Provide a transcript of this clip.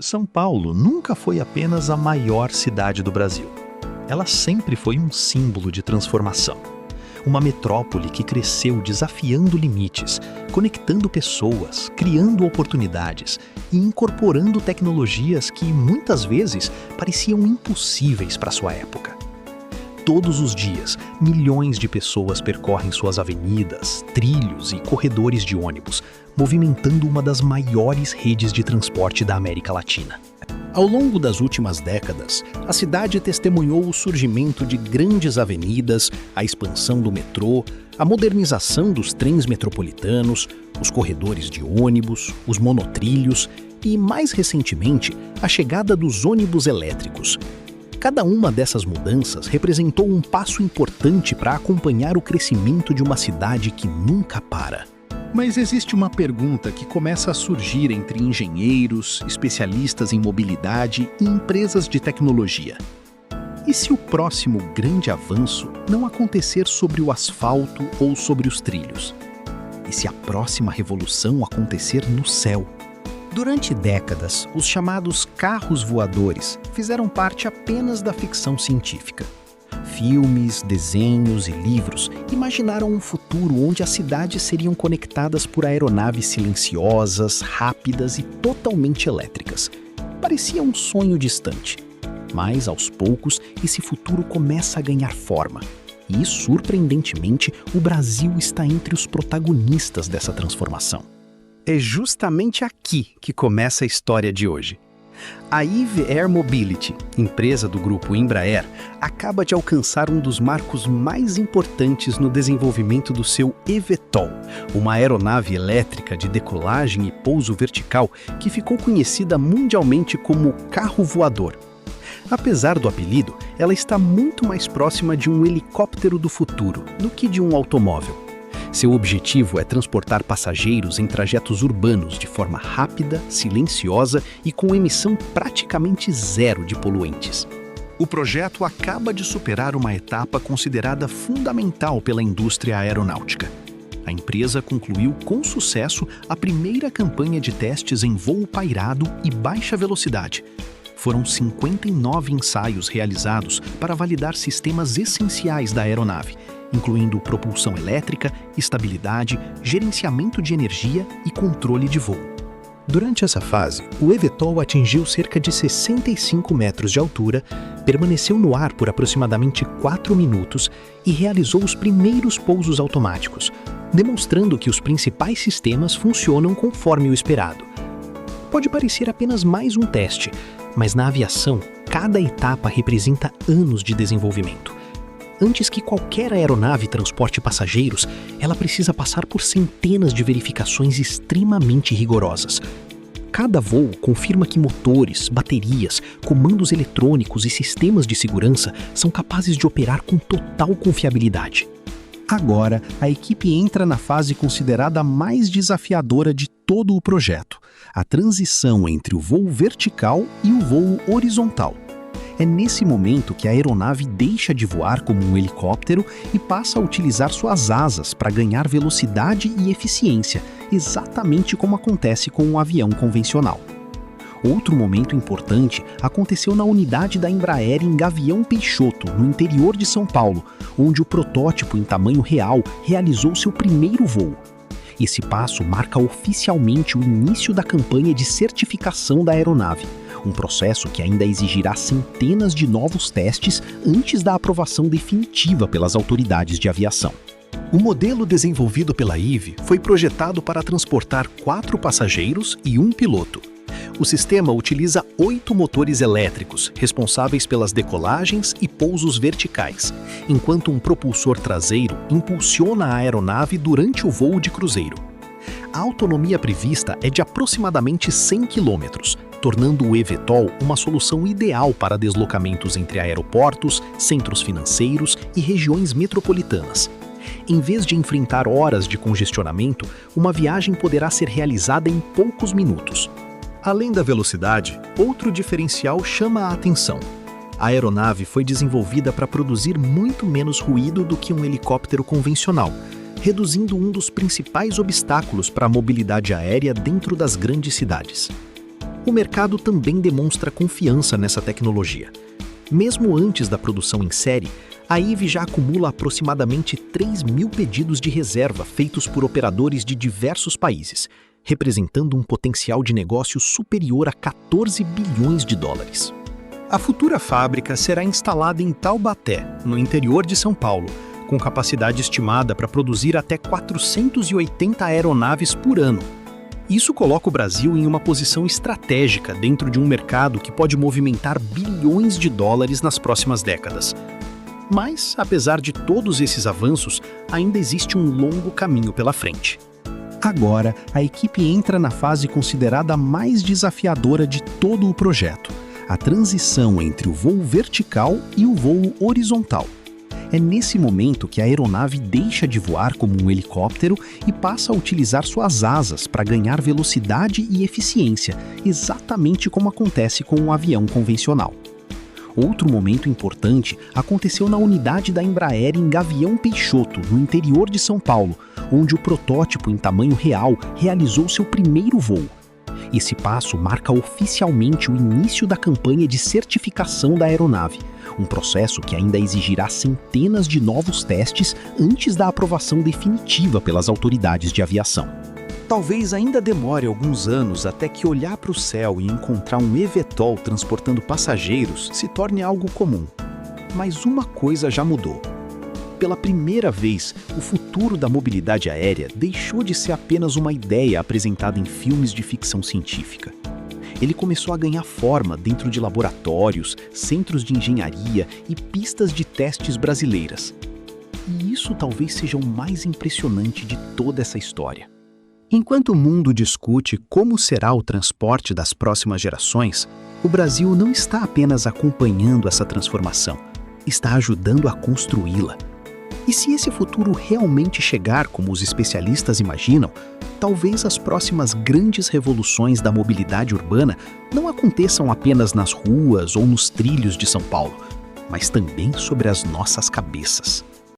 São Paulo nunca foi apenas a maior cidade do Brasil. Ela sempre foi um símbolo de transformação. Uma metrópole que cresceu desafiando limites, conectando pessoas, criando oportunidades e incorporando tecnologias que, muitas vezes, pareciam impossíveis para sua época. Todos os dias, milhões de pessoas percorrem suas avenidas, trilhos e corredores de ônibus, movimentando uma das maiores redes de transporte da América Latina. Ao longo das últimas décadas, a cidade testemunhou o surgimento de grandes avenidas, a expansão do metrô, a modernização dos trens metropolitanos, os corredores de ônibus, os monotrilhos e, mais recentemente, a chegada dos ônibus elétricos. Cada uma dessas mudanças representou um passo importante para acompanhar o crescimento de uma cidade que nunca para. Mas existe uma pergunta que começa a surgir entre engenheiros, especialistas em mobilidade e empresas de tecnologia. E se o próximo grande avanço não acontecer sobre o asfalto ou sobre os trilhos? E se a próxima revolução acontecer no céu? Durante décadas, os chamados carros voadores fizeram parte apenas da ficção científica. Filmes, desenhos e livros imaginaram um futuro onde as cidades seriam conectadas por aeronaves silenciosas, rápidas e totalmente elétricas. Parecia um sonho distante. Mas, aos poucos, esse futuro começa a ganhar forma. E, surpreendentemente, o Brasil está entre os protagonistas dessa transformação. É justamente aqui que começa a história de hoje. A Eve Air Mobility, empresa do grupo Embraer, acaba de alcançar um dos marcos mais importantes no desenvolvimento do seu eVTOL, uma aeronave elétrica de decolagem e pouso vertical que ficou conhecida mundialmente como carro voador. Apesar do apelido, ela está muito mais próxima de um helicóptero do futuro do que de um automóvel. Seu objetivo é transportar passageiros em trajetos urbanos de forma rápida, silenciosa e com emissão praticamente zero de poluentes. O projeto acaba de superar uma etapa considerada fundamental pela indústria aeronáutica. A empresa concluiu com sucesso a primeira campanha de testes em voo pairado e baixa velocidade. Foram 59 ensaios realizados para validar sistemas essenciais da aeronave, incluindo propulsão elétrica, estabilidade, gerenciamento de energia e controle de voo. Durante essa fase, o eVTOL atingiu cerca de 65 metros de altura, permaneceu no ar por aproximadamente 4 minutos e realizou os primeiros pousos automáticos, demonstrando que os principais sistemas funcionam conforme o esperado. Pode parecer apenas mais um teste, mas na aviação, cada etapa representa anos de desenvolvimento. Antes que qualquer aeronave transporte passageiros, ela precisa passar por centenas de verificações extremamente rigorosas. Cada voo confirma que motores, baterias, comandos eletrônicos e sistemas de segurança são capazes de operar com total confiabilidade. Agora, a equipe entra na fase considerada a mais desafiadora de todo o projeto, a transição entre o voo vertical e o voo horizontal. É nesse momento que a aeronave deixa de voar como um helicóptero e passa a utilizar suas asas para ganhar velocidade e eficiência, exatamente como acontece com um avião convencional. Outro momento importante aconteceu na unidade da Embraer em Gavião Peixoto, no interior de São Paulo, onde o protótipo em tamanho real realizou seu primeiro voo. Esse passo marca oficialmente o início da campanha de certificação da aeronave, um processo que ainda exigirá centenas de novos testes antes da aprovação definitiva pelas autoridades de aviação. O modelo desenvolvido pela Eve foi projetado para transportar 4 passageiros e 1 piloto. O sistema utiliza 8 motores elétricos, responsáveis pelas decolagens e pousos verticais, enquanto um propulsor traseiro impulsiona a aeronave durante o voo de cruzeiro. A autonomia prevista é de aproximadamente 100 km, tornando o eVTOL uma solução ideal para deslocamentos entre aeroportos, centros financeiros e regiões metropolitanas. Em vez de enfrentar horas de congestionamento, uma viagem poderá ser realizada em poucos minutos. Além da velocidade, outro diferencial chama a atenção. A aeronave foi desenvolvida para produzir muito menos ruído do que um helicóptero convencional, reduzindo um dos principais obstáculos para a mobilidade aérea dentro das grandes cidades. O mercado também demonstra confiança nessa tecnologia. Mesmo antes da produção em série, a IVE já acumula aproximadamente 3.000 pedidos de reserva feitos por operadores de diversos países, representando um potencial de negócio superior a 14 bilhões de dólares. A futura fábrica será instalada em Taubaté, no interior de São Paulo, com capacidade estimada para produzir até 480 aeronaves por ano. Isso coloca o Brasil em uma posição estratégica dentro de um mercado que pode movimentar bilhões de dólares nas próximas décadas. Mas, apesar de todos esses avanços, ainda existe um longo caminho pela frente. Agora, a equipe entra na fase considerada mais desafiadora de todo o projeto, a transição entre o voo vertical e o voo horizontal. É nesse momento que a aeronave deixa de voar como um helicóptero e passa a utilizar suas asas para ganhar velocidade e eficiência, exatamente como acontece com um avião convencional. Outro momento importante aconteceu na unidade da Embraer em Gavião Peixoto, no interior de São Paulo, onde o protótipo em tamanho real realizou seu primeiro voo. Esse passo marca oficialmente o início da campanha de certificação da aeronave, um processo que ainda exigirá centenas de novos testes antes da aprovação definitiva pelas autoridades de aviação. Talvez ainda demore alguns anos até que olhar para o céu e encontrar um eVTOL transportando passageiros se torne algo comum. Mas uma coisa já mudou. Pela primeira vez, o futuro da mobilidade aérea deixou de ser apenas uma ideia apresentada em filmes de ficção científica. Ele começou a ganhar forma dentro de laboratórios, centros de engenharia e pistas de testes brasileiras. E isso talvez seja o mais impressionante de toda essa história. Enquanto o mundo discute como será o transporte das próximas gerações, o Brasil não está apenas acompanhando essa transformação, está ajudando a construí-la. E se esse futuro realmente chegar como os especialistas imaginam, talvez as próximas grandes revoluções da mobilidade urbana não aconteçam apenas nas ruas ou nos trilhos de São Paulo, mas também sobre as nossas cabeças.